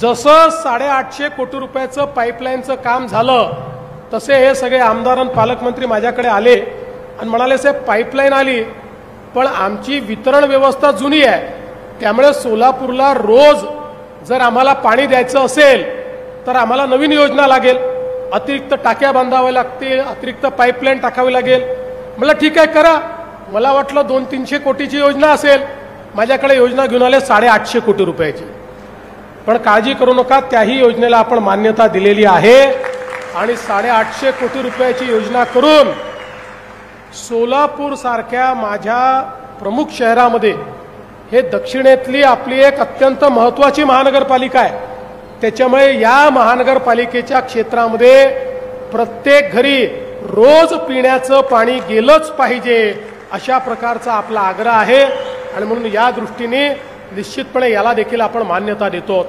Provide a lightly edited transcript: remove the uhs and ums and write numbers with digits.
जसं 850 कोटी रुपयाचं पाईपलाईनचं काम झालं तसे हे सगळे आमदार आणि पालकमंत्री माझ्याकडे आले आणि म्हणाले साहेब पाईपलाईन आली पण आमची वितरण व्यवस्था जुनी आहे, त्यामुळे सोलापूरला रोज जर आम्हाला पाणी द्यायचं असेल तर आम्हाला नवीन योजना लागेल, अतिरिक्त टाक्या बांधाव्या लागतील, अतिरिक्त पाईपलाईन टाकावी लागेल. मला ठीक आहे करा. मला वाटलं 200-300 कोटीची योजना असेल, माझ्याकडे योजना घेऊन आले 850 कोटी रुपयाची. पण काळजी करू नका, त्याही योजनेला आपण मान्यता दिलेली आहे आणि 850 कोटी रुपयाची योजना करून सोलापूर सारख्या माझ्या प्रमुख शहरामध्ये, हे दक्षिणेतली आपली एक अत्यंत महत्त्वाची महानगरपालिका आहे, त्याच्यामुळे या महानगरपालिकेच्या क्षेत्रामध्ये प्रत्येक घरी रोज पिण्याचं पाणी गेलंच पाहिजे अशा प्रकारचा आपला आग्रह आहे आणि म्हणून या दृष्टीने निश्चितपणे याला देखील आपण मान्यता देतो.